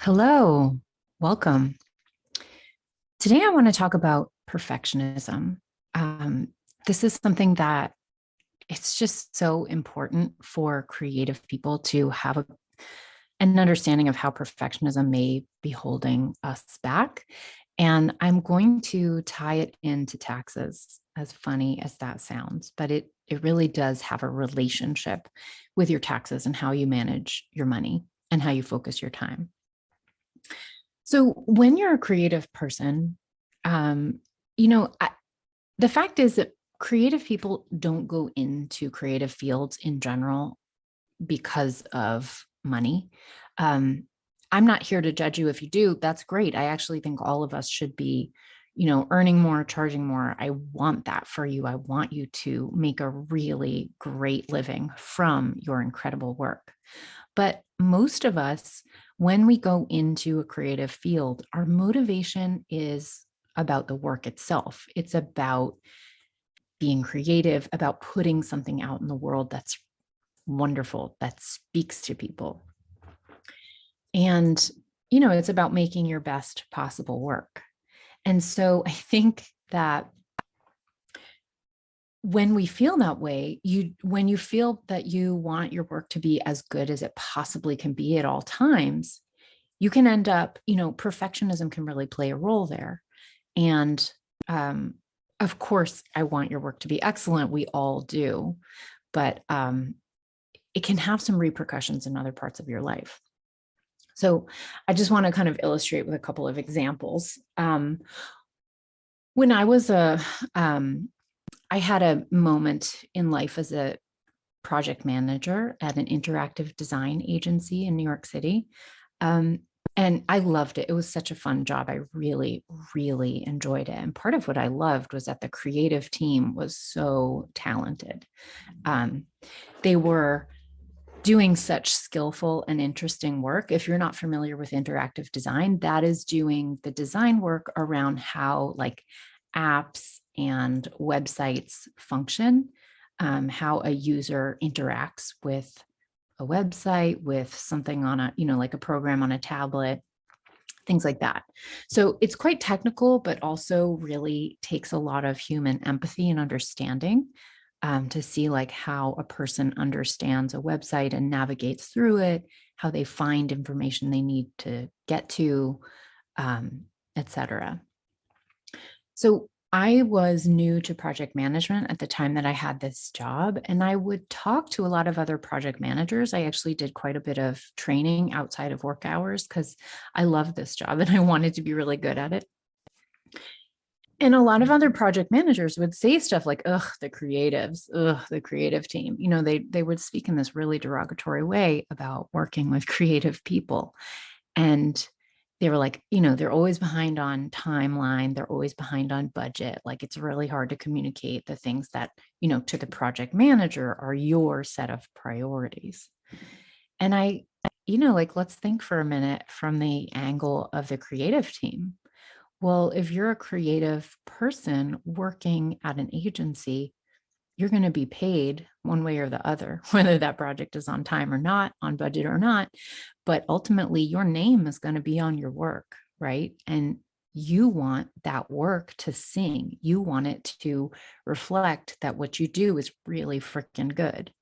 Hello, welcome. Today, I want to talk about perfectionism. Um, this is something that it's just so important for creative people to have an understanding of how perfectionism may be holding us back. And I'm going to tie it into taxes, as funny as that sounds, but it really does have a relationship with your taxes and how you manage your money and how you focus your time. So when you're a creative person, um, you know, I, the fact is that creative people don't go into creative fields in general because of money. Um, I'm not here to judge you if you do. That's great. I actually think all of us should be, earning more, charging more. I want that for you. I want you to make a really great living from your incredible work. But most of us, when we go into a creative field, our motivation is about the work itself. It's about being creative, about putting something out in the world that's wonderful, that speaks to people. And, it's about making your best possible work. And so I think that when we feel that way, when you feel that you want your work to be as good as it possibly can be at all times, you can end up, perfectionism can really play a role there. And of course, I want your work to be excellent. We all do. But it can have some repercussions in other parts of your life. So I just want to kind of illustrate with a couple of examples. When I was I had a moment in life as a project manager at an interactive design agency in New York City. Um, and I loved it. It was such a fun job. I really, really enjoyed it. And part of what I loved was that the creative team was so talented. Um, they were doing such skillful and interesting work. If you're not familiar with interactive design, that is doing the design work around how like apps and websites function, how a user interacts with a website, with something on a, like a program on a tablet, things like that. So it's quite technical, but also really takes a lot of human empathy and understanding, to see like how a person understands a website and navigates through it, how they find information they need to get to, etc. So I was new to project management at the time that I had this job, and I would talk to a lot of other project managers. I actually did quite a bit of training outside of work hours because I loved this job and I wanted to be really good at it. And a lot of other project managers would say stuff like, ugh, the creatives, ugh, the creative team. They would speak in this really derogatory way about working with creative people. And they were like, they're always behind on timeline. They're always behind on budget. Like it's really hard to communicate the things that, to the project manager are your set of priorities. And like, let's think for a minute from the angle of the creative team. Well, if you're a creative person working at an agency, you're going to be paid one way or the other, whether that project is on time or not, on budget or not. But ultimately, your name is going to be on your work, right? And you want that work to sing. You want it to reflect that what you do is really freaking good.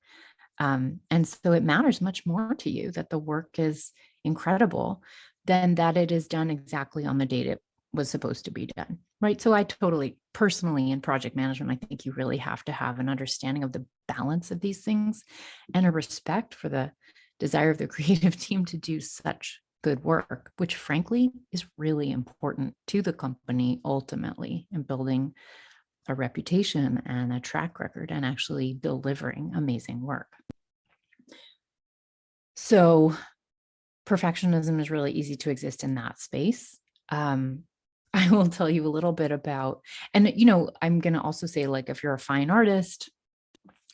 And so it matters much more to you that the work is incredible than that it is done exactly on the date it was supposed to be done. Right. So I totally personally in project management, I think you really have to have an understanding of the balance of these things and a respect for the desire of the creative team to do such good work, which frankly is really important to the company ultimately in building a reputation and a track record and actually delivering amazing work. So perfectionism is really easy to exist in that space. I will tell you a little bit about, and I'm going to also say, like, if you're a fine artist,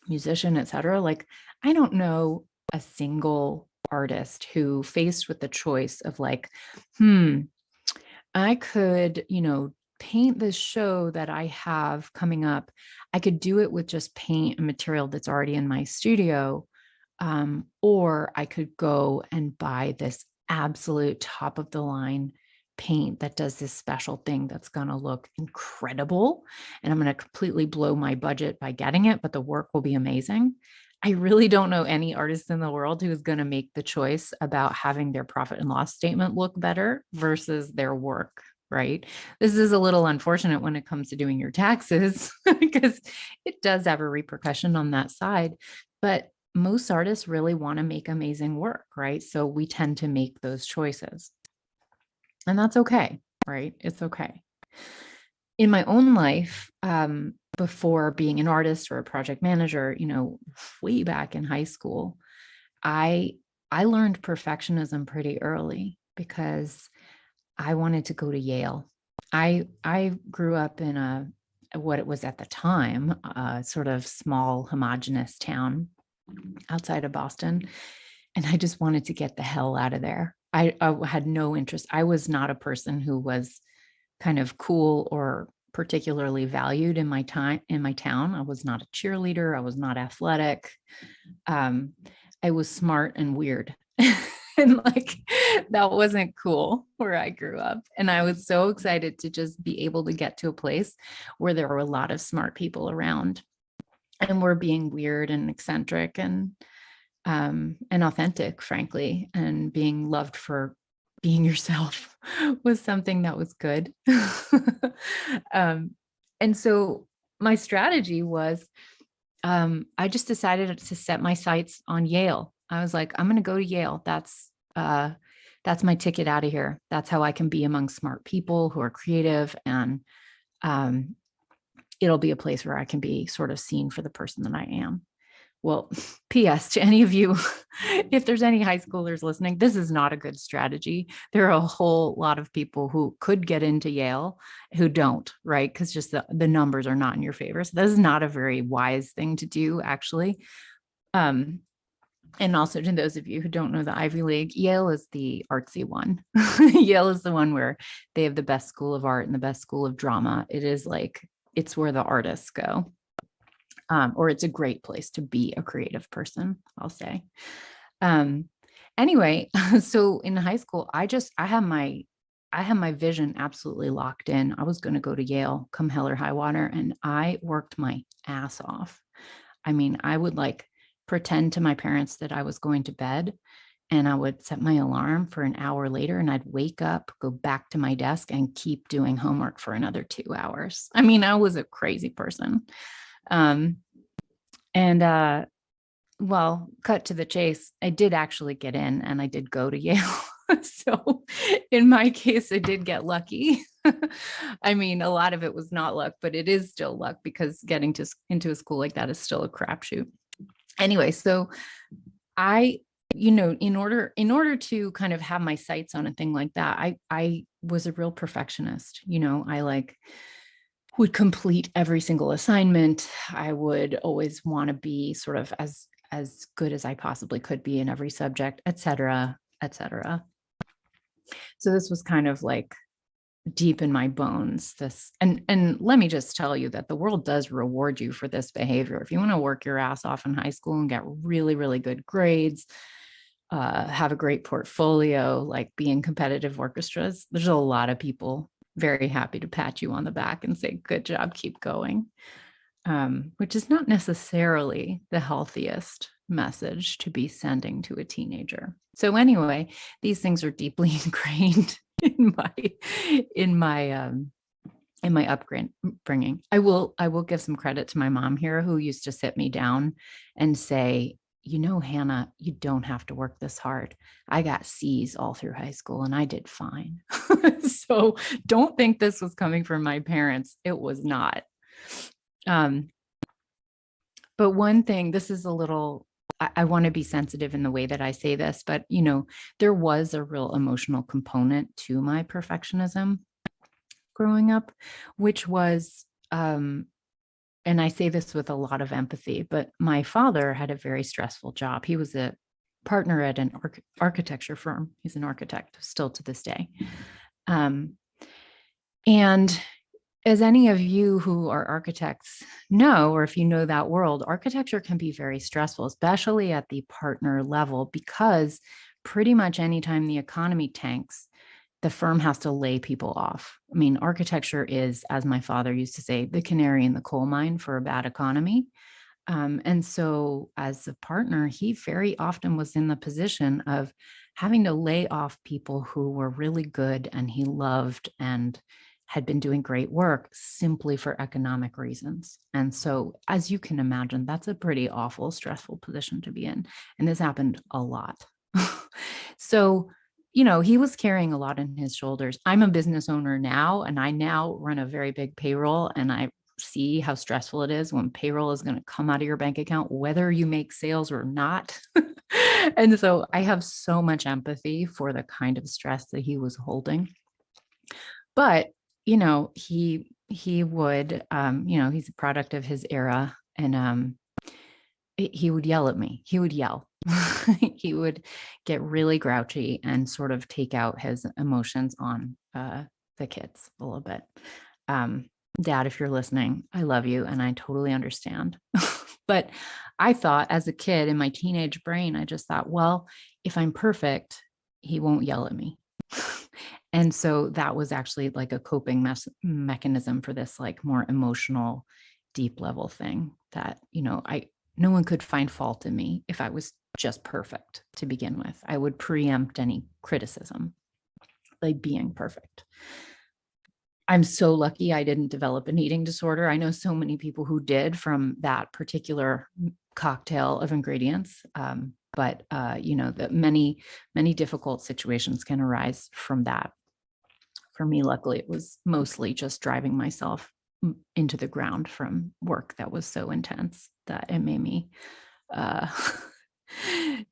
musician, etc., like, I don't know a single artist who faced with the choice of like, I could, paint this show that I have coming up. I could do it with just paint and material that's already in my studio. Or I could go and buy this absolute top of the line paint that does this special thing that's going to look incredible. And I'm going to completely blow my budget by getting it, but the work will be amazing. I really don't know any artist in the world who is going to make the choice about having their profit and loss statement look better versus their work, right? This is a little unfortunate when it comes to doing your taxes because it does have a repercussion on that side. But most artists really want to make amazing work, right? So we tend to make those choices. And that's okay, right? It's okay. In my own life, before being an artist or a project manager, way back in high school, I learned perfectionism pretty early because I wanted to go to Yale. I grew up in what it was at the time, a sort of small homogenous town outside of Boston. And I just wanted to get the hell out of there. I had no interest. I was not a person who was kind of cool or particularly valued in my town. I was not a cheerleader. I was not athletic. I was smart and weird. And that wasn't cool where I grew up. And I was so excited to just be able to get to a place where there were a lot of smart people around and we're being weird and eccentric and authentic, frankly, and being loved for being yourself was something that was good. And so my strategy was, I just decided to set my sights on Yale. I was like, I'm going to go to Yale. That's my ticket out of here. That's how I can be among smart people who are creative, and it'll be a place where I can be sort of seen for the person that I am. Well, P.S. to any of you, if there's any high schoolers listening, this is not a good strategy. There are a whole lot of people who could get into Yale who don't, right? Because just the numbers are not in your favor. So this is not a very wise thing to do, actually. And also to those of you who don't know the Ivy League, Yale is the artsy one. Yale is the one where they have the best school of art and the best school of drama. It's where the artists go. Or it's a great place to be a creative person, I'll say. Anyway, so in high school, I had my vision absolutely locked in. I was going to go to Yale come hell or high water, and I worked my ass off. I mean, I would pretend to my parents that I was going to bed, and I would set my alarm for an hour later, and I'd wake up, go back to my desk, and keep doing homework for another 2 hours. I mean, I was a crazy person. Well, cut to the chase, I did actually get in and I did go to Yale. So in my case, I did get lucky. I mean, a lot of it was not luck, but it is still luck because getting into a school like that is still a crapshoot. Anyway, so in order to kind of have my sights on a thing like that, I was a real perfectionist. I would complete every single assignment. I would always want to be sort of as good as I possibly could be in every subject, et cetera, et cetera. So this was kind of deep in my bones. And let me just tell you that the world does reward you for this behavior. If you want to work your ass off in high school and get really, really good grades, have a great portfolio, be in competitive orchestras, there's a lot of people very happy to pat you on the back and say, good job, keep going, which is not necessarily the healthiest message to be sending to a teenager. So anyway, these things are deeply ingrained in my upbringing. I will give some credit to my mom here, who used to sit me down and say, Hannah, you don't have to work this hard. I got C's all through high school and I did fine. So don't think this was coming from my parents. It was not. But one thing, this is a little, I want to be sensitive in the way that I say this, but there was a real emotional component to my perfectionism growing up, which was, and I say this with a lot of empathy, but my father had a very stressful job. He was a partner at an architecture firm. He's an architect still to this day. And as any of you who are architects know, or if you know that world, architecture can be very stressful, especially at the partner level, because pretty much anytime the economy tanks, the firm has to lay people off. I mean, architecture is, as my father used to say, the canary in the coal mine for a bad economy. And so as a partner, he very often was in the position of having to lay off people who were really good and he loved and had been doing great work simply for economic reasons. And so, as you can imagine, that's a pretty awful, stressful position to be in. And this happened a lot. So, he was carrying a lot on his shoulders. I'm a business owner now, and I now run a very big payroll, and I see how stressful it is when payroll is going to come out of your bank account, whether you make sales or not. And so I have so much empathy for the kind of stress that he was holding. But, he would, he's a product of his era, and he would yell at me. He would yell. He would get really grouchy and sort of take out his emotions on the kids a little bit. Dad, if you're listening, I love you and I totally understand. But I thought as a kid in my teenage brain, I just thought, well, if I'm perfect, he won't yell at me. And so that was actually like a coping mechanism for this like more emotional, deep level thing that, no one could find fault in me if I was just perfect to begin with. I would preempt any criticism by being perfect. I'm so lucky I didn't develop an eating disorder. I know so many people who did from that particular cocktail of ingredients. But that many, many difficult situations can arise from that. For me, luckily, it was mostly just driving myself into the ground from work that was so intense that it made me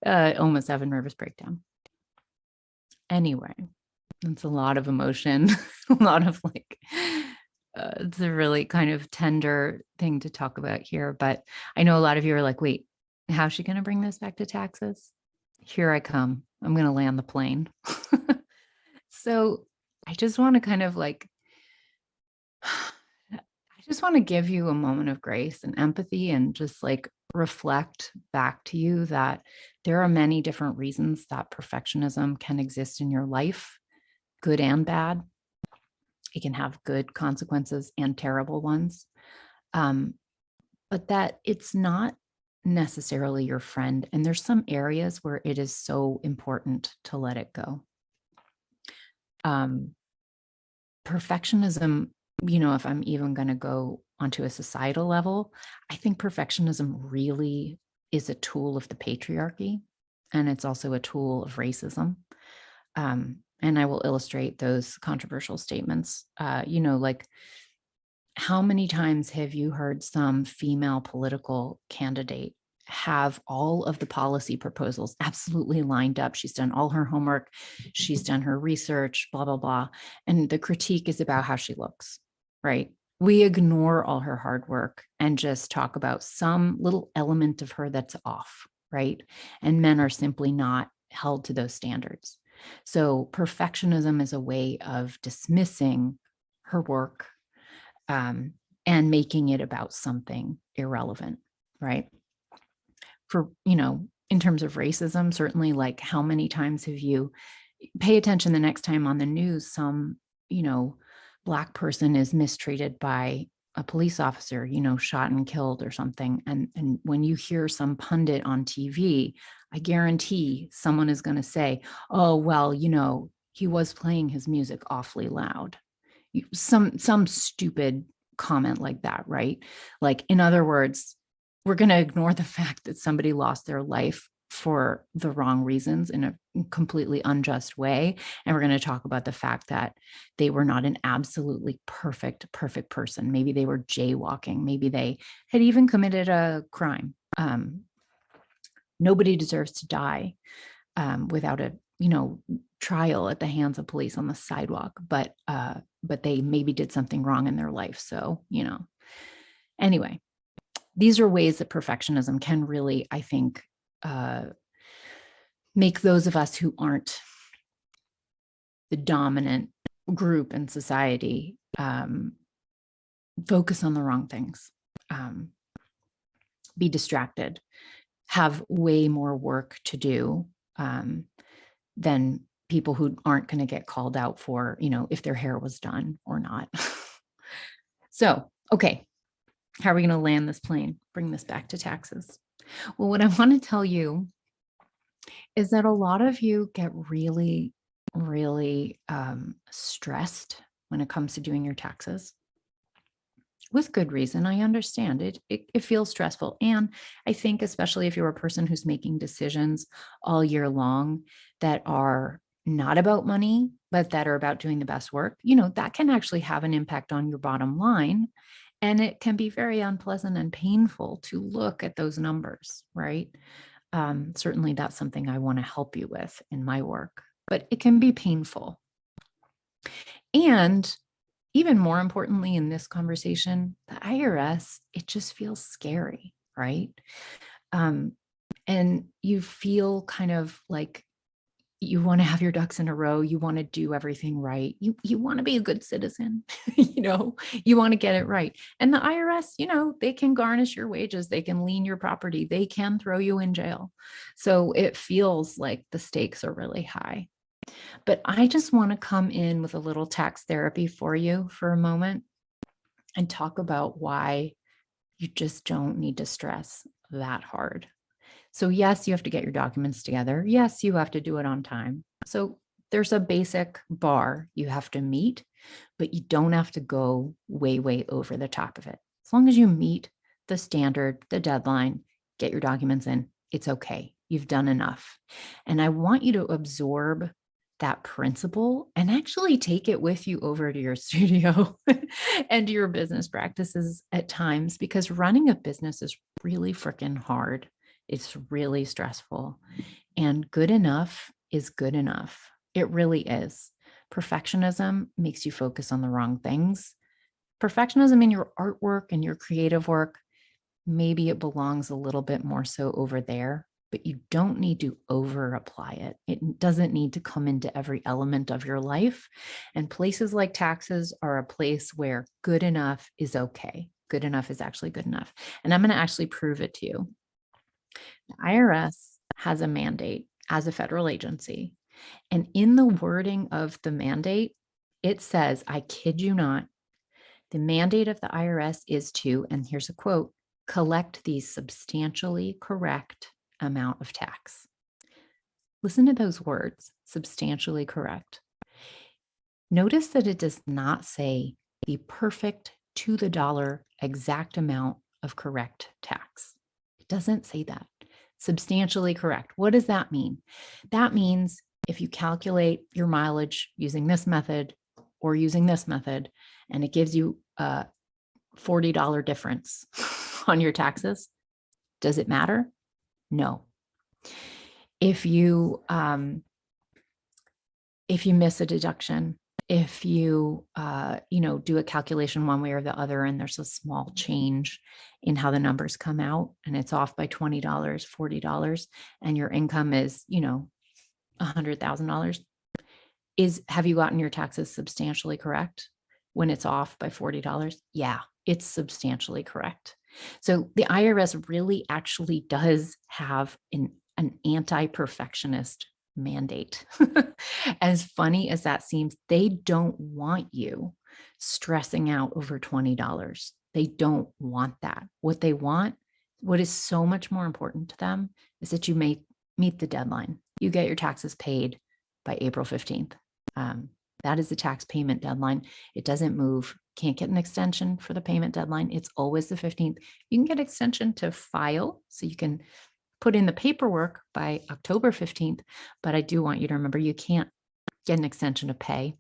almost have a nervous breakdown. Anyway, it's a lot of emotion, a lot of it's a really kind of tender thing to talk about here. But I know a lot of you are like, wait, how's she going to bring this back to taxes? Here I come. I'm going to land the plane. So I just want to kind of I just want to give you a moment of grace and empathy and just reflect back to you that there are many different reasons that perfectionism can exist in your life, good and bad. It can have good consequences and terrible ones. But that it's not necessarily your friend. And there's some areas where it is so important to let it go. Perfectionism, if I'm even going to go onto a societal level, I think perfectionism really is a tool of the patriarchy, and it's also a tool of racism. And I will illustrate those controversial statements. How many times have you heard some female political candidate have all of the policy proposals absolutely lined up? She's done all her homework. She's done her research, blah, blah, blah. And the critique is about how she looks, right? We ignore all her hard work and just talk about some little element of her that's off, right? And men are simply not held to those standards. So perfectionism is a way of dismissing her work and making it about something irrelevant, right? For, in terms of racism, certainly how many times have you pay attention the next time on the news, some, Black person is mistreated by a police officer, shot and killed or something. And when you hear some pundit on TV, I guarantee someone is going to say, oh, well, he was playing his music awfully loud. Some stupid comment like that, right? In other words, we're going to ignore the fact that somebody lost their life for the wrong reasons in a completely unjust way. And we're going to talk about the fact that they were not an absolutely perfect person. Maybe they were jaywalking. Maybe they had even committed a crime. Nobody deserves to die without a, trial at the hands of police on the sidewalk, but they maybe did something wrong in their life. So, anyway, these are ways that perfectionism can really, I think, make those of us who aren't the dominant group in society focus on the wrong things, be distracted, have way more work to do, than people who aren't going to get called out for, if their hair was done or not. So, okay, how are we going to land this plane? Bring this back to taxes. Well, what I want to tell you is that a lot of you get really, really stressed when it comes to doing your taxes. With good reason. I understand it. It feels stressful. And I think, especially if you're a person who's making decisions all year long that are not about money, but that are about doing the best work, that can actually have an impact on your bottom line. And it can be very unpleasant and painful to look at those numbers, right? Certainly that's something I want to help you with in my work, but it can be painful. And even more importantly, in this conversation, the IRS, it just feels scary, right? And you feel kind of like you want to have your ducks in a row. You want to do everything right. You want to be a good citizen. You want to get it right. And the IRS, they can garnish your wages. They can lien your property. They can throw you in jail. So it feels like the stakes are really high. But I just want to come in with a little tax therapy for you for a moment and talk about why you just don't need to stress that hard. So yes, you have to get your documents together. Yes, you have to do it on time. So there's a basic bar you have to meet, but you don't have to go way, way over the top of it. As long as you meet the standard, the deadline, get your documents in, it's okay. You've done enough. And I want you to absorb that principle and actually take it with you over to your studio and to your business practices at times, because running a business is really freaking hard. It's really stressful, and good enough is good enough. It really is. Perfectionism makes you focus on the wrong things. Perfectionism in your artwork and your creative work, maybe it belongs a little bit more so over there, but you don't need to over apply it. It doesn't need to come into every element of your life. And places like taxes are a place where good enough is okay. Good enough is actually good enough. And I'm going to actually prove it to you. The IRS has a mandate as a federal agency. And in the wording of the mandate, it says, I kid you not, the mandate of the IRS is to, and here's a quote, collect the substantially correct amount of tax. Listen to those words, substantially correct. Notice that it does not say the perfect to the dollar exact amount of correct tax. It doesn't say that. Substantially correct. What does that mean? That means if you calculate your mileage using this method or using this method, and it gives you a $40 difference on your taxes, does it matter? No. If you miss a deduction, if you do a calculation one way or the other, and there's a small change in how the numbers come out, and it's off by $20, $40, and your income is, $100,000, have you gotten your taxes substantially correct when it's off by $40? Yeah, it's substantially correct. So the IRS really actually does have an anti-perfectionist mandate. As funny as that seems, they don't want you stressing out over $20. They don't want that. What they want, what is so much more important to them, is that you meet the deadline. You get your taxes paid by April 15th. That is the tax payment deadline. It doesn't move. Can't get an extension for the payment deadline. It's always the 15th. You can get extension to file, so you can put in the paperwork by October 15th, but I do want you to remember you can't get an extension to pay.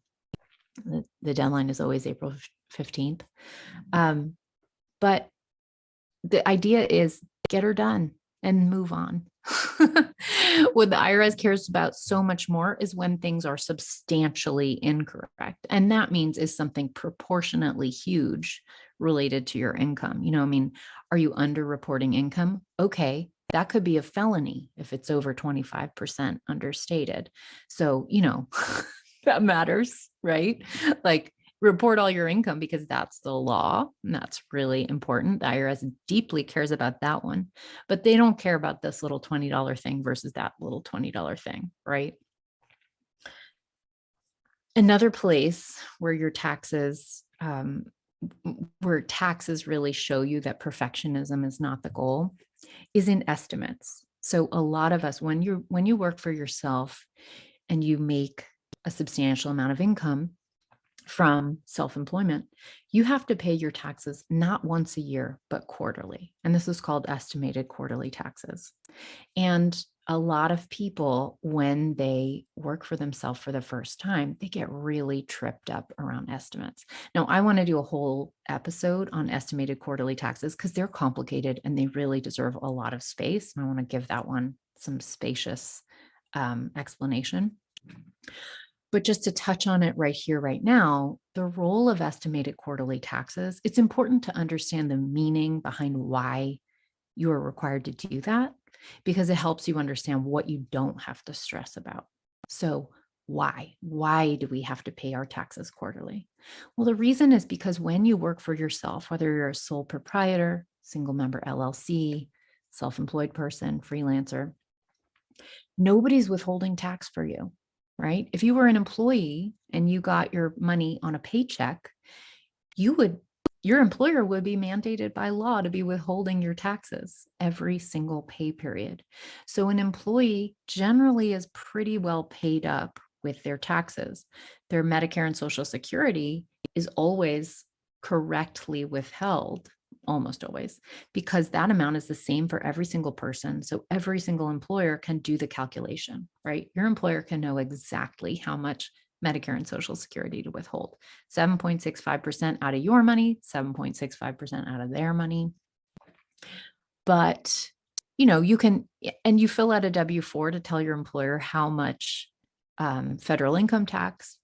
The deadline is always April 15th. But the idea is get her done and move on. What the IRS cares about so much more is when things are substantially incorrect. And that means is something proportionately huge related to your income. Are you underreporting income? Okay. That could be a felony if it's over 25% understated. So, that matters, right? Like, report all your income because that's the law. And that's really important. The IRS deeply cares about that one, but they don't care about this little $20 thing versus that little $20 thing, right? Another place where your taxes, where taxes really show you that perfectionism is not the goal, is in estimates. So a lot of us, when you work for yourself and you make a substantial amount of income from self-employment, you have to pay your taxes not once a year, but quarterly. And this is called estimated quarterly taxes. And a lot of people, when they work for themselves for the first time, they get really tripped up around estimates. Now, I want to do a whole episode on estimated quarterly taxes because they're complicated and they really deserve a lot of space. And I want to give that one some spacious explanation. But just to touch on it right here, right now, the role of estimated quarterly taxes, it's important to understand the meaning behind why you are required to do that, because it helps you understand what you don't have to stress about. So why? Why do we have to pay our taxes quarterly? Well, the reason is because when you work for yourself, whether you're a sole proprietor, single member LLC, self-employed person, freelancer, nobody's withholding tax for you, right? If you were an employee and you got your money on a paycheck, your employer would be mandated by law to be withholding your taxes every single pay period. So an employee generally is pretty well paid up with their taxes. Their Medicare and Social Security is always correctly withheld, almost always, because that amount is the same for every single person. So every single employer can do the calculation, right? Your employer can know exactly how much Medicare and Social Security to withhold. 7.65% out of your money, 7.65% out of their money. But, you can, and you fill out a W-4 to tell your employer how much federal income tax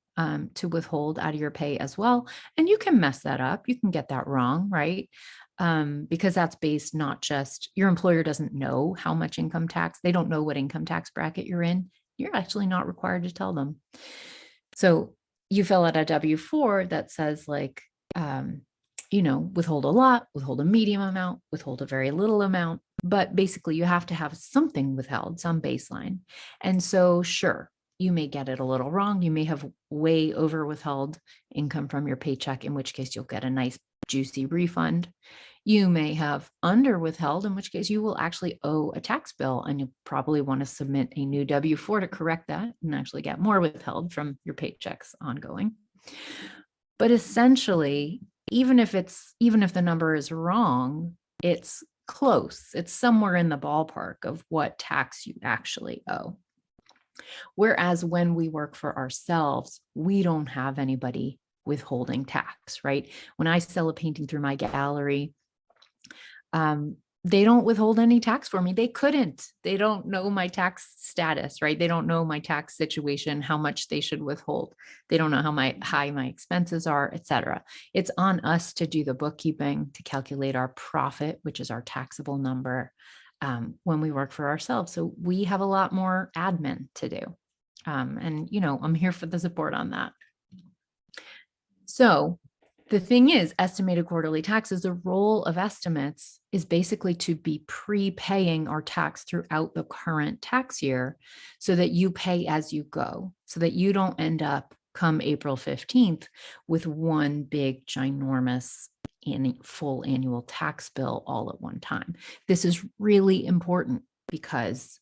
to withhold out of your pay as well. And you can mess that up. You can get that wrong, right? Because that's based not just, your employer doesn't know how much income tax, they don't know what income tax bracket you're in. You're actually not required to tell them. So you fill out a W-4 that says like, withhold a lot, withhold a medium amount, withhold a very little amount, but basically you have to have something withheld, some baseline. And so sure, you may get it a little wrong. You may have way over withheld income from your paycheck, in which case you'll get a nice juicy refund. You may have under withheld, in which case you will actually owe a tax bill, and you'll probably want to submit a new W-4 to correct that and actually get more withheld from your paychecks ongoing. But essentially, even if the number is wrong, it's close. It's somewhere in the ballpark of what tax you actually owe. Whereas when we work for ourselves, we don't have anybody withholding tax, right? When I sell a painting through my gallery, they don't withhold any tax for me. They couldn't. They don't know my tax status, right? They don't know my tax situation, how much they should withhold. They don't know how high my expenses are, et cetera. It's on us to do the bookkeeping, to calculate our profit, which is our taxable number, when we work for ourselves. So we have a lot more admin to do. And I'm here for the support on that. So the thing is, estimated quarterly taxes, the role of estimates is basically to be prepaying our tax throughout the current tax year so that you pay as you go, so that you don't end up come April 15th with one big ginormous full annual tax bill all at one time. This is really important because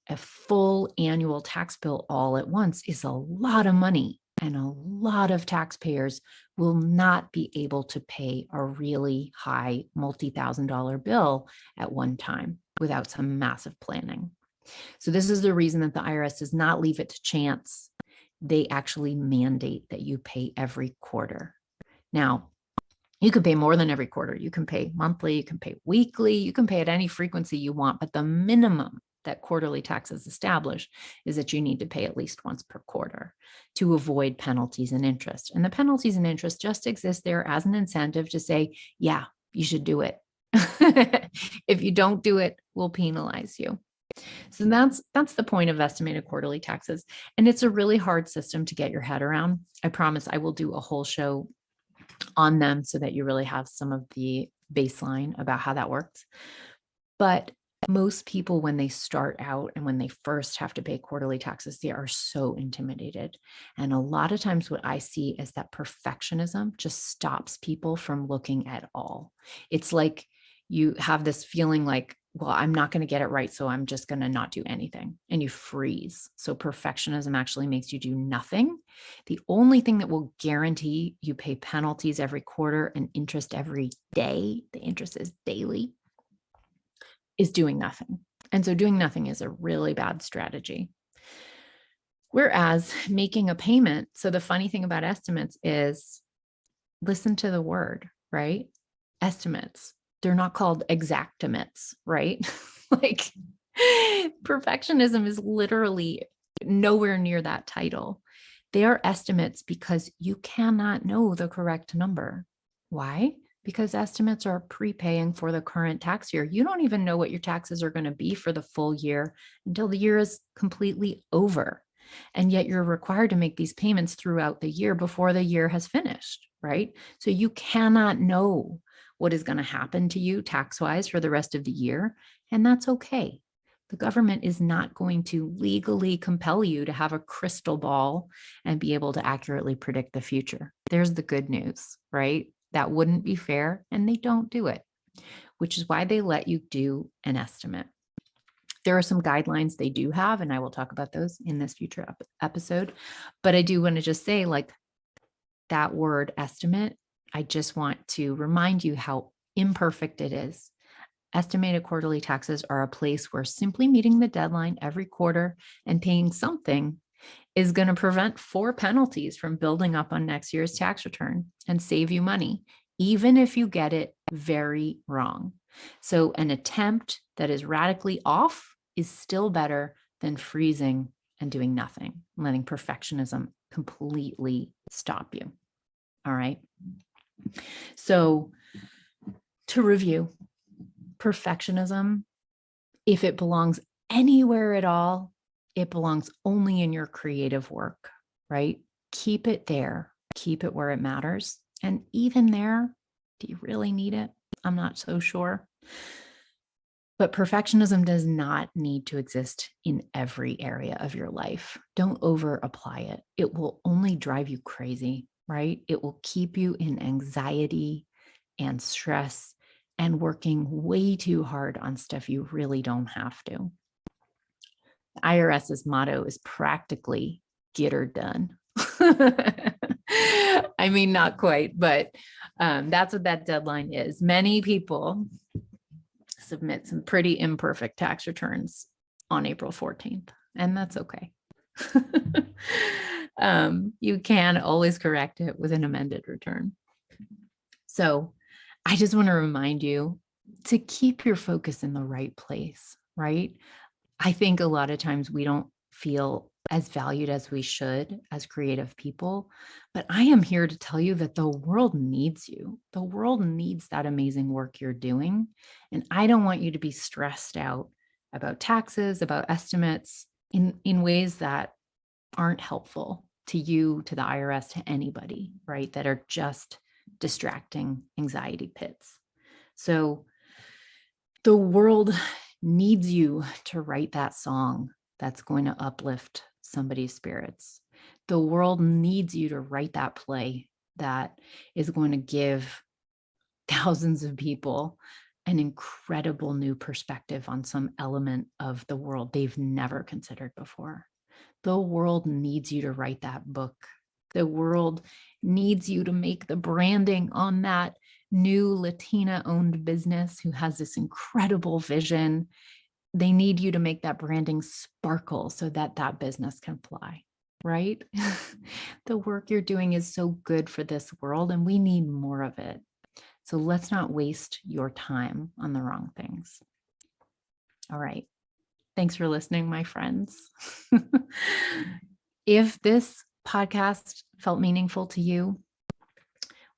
a full annual tax bill all at once is a lot of money, and a lot of taxpayers will not be able to pay a really high multi-thousand-dollar bill at one time without some massive planning. So this is the reason that the IRS does not leave it to chance. They actually mandate that you pay every quarter. Now, you can pay more than every quarter. You can pay monthly, you can pay weekly, you can pay at any frequency you want, but the minimum that quarterly taxes establish is that you need to pay at least once per quarter to avoid penalties and interest. And the penalties and interest just exist there as an incentive to say, yeah, you should do it. If you don't do it, we'll penalize you. So that's the point of estimated quarterly taxes. And it's a really hard system to get your head around. I promise I will do a whole show on them so that you really have some of the baseline about how that works. But most people, when they start out and when they first have to pay quarterly taxes, they are so intimidated. And a lot of times what I see is that perfectionism just stops people from looking at all. It's like you have this feeling like, well, I'm not going to get it right, so I'm just going to not do anything. And you freeze. So perfectionism actually makes you do nothing. The only thing that will guarantee you pay penalties every quarter and interest every day, the interest is daily, is doing nothing. And so doing nothing is a really bad strategy. Whereas making a payment, so the funny thing about estimates is, listen to the word, right? Estimates. They're not called exactimates, right? Like perfectionism is literally nowhere near that title. They are estimates because you cannot know the correct number. Why? Because estimates are prepaying for the current tax year. You don't even know what your taxes are going to be for the full year until the year is completely over. And yet you're required to make these payments throughout the year before the year has finished, right? So you cannot know what is going to happen to you tax-wise for the rest of the year. And that's okay. The government is not going to legally compel you to have a crystal ball and be able to accurately predict the future. There's the good news, right? That wouldn't be fair, and they don't do it, which is why they let you do an estimate. There are some guidelines they do have, and I will talk about those in this future episode. But I do want to just say, like, that word estimate, I just want to remind you how imperfect it is. Estimated quarterly taxes are a place where simply meeting the deadline every quarter and paying something is going to prevent 4 penalties from building up on next year's tax return and save you money, even if you get it very wrong. So an attempt that is radically off is still better than freezing and doing nothing, letting perfectionism completely stop you. All right. So to review, perfectionism, if it belongs anywhere at all, it belongs only in your creative work, right? Keep it there, keep it where it matters. And even there, do you really need it? I'm not so sure. But perfectionism does not need to exist in every area of your life. Don't over apply it. It will only drive you crazy, right? It will keep you in anxiety and stress and working way too hard on stuff you really don't have to. The IRS's motto is practically get her done. I mean, not quite, but that's what that deadline is. Many people submit some pretty imperfect tax returns on April 14th, and that's okay. You can always correct it with an amended return. So I just want to remind you to keep your focus in the right place, right? I think a lot of times we don't feel as valued as we should as creative people, but I am here to tell you that the world needs you. The world needs that amazing work you're doing. And I don't want you to be stressed out about taxes, about estimates in ways that aren't helpful to you, to the IRS, to anybody, right? That are just distracting anxiety pits. So the world needs you to write that song that's going to uplift somebody's spirits. The world needs you to write that play that is going to give thousands of people an incredible new perspective on some element of the world they've never considered before. The world needs you to write that book. The world needs you to make the branding on that new Latina-owned business who has this incredible vision. They need you to make that branding sparkle so that that business can fly, right? The work you're doing is so good for this world, and we need more of it. So let's not waste your time on the wrong things. All right. Thanks for listening, my friends. If this podcast felt meaningful to you,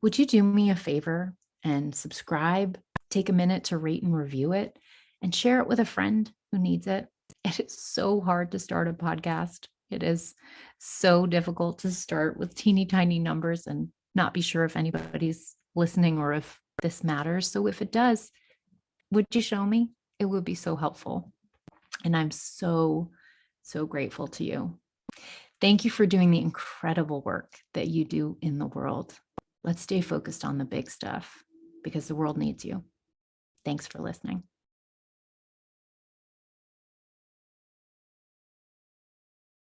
would you do me a favor and subscribe, take a minute to rate and review it, and share it with a friend who needs it? It is so hard to start a podcast. It is so difficult to start with teeny tiny numbers and not be sure if anybody's listening or if this matters. So if it does, would you show me? It would be so helpful. And I'm so, so grateful to you. Thank you for doing the incredible work that you do in the world. Let's stay focused on the big stuff because the world needs you. Thanks for listening.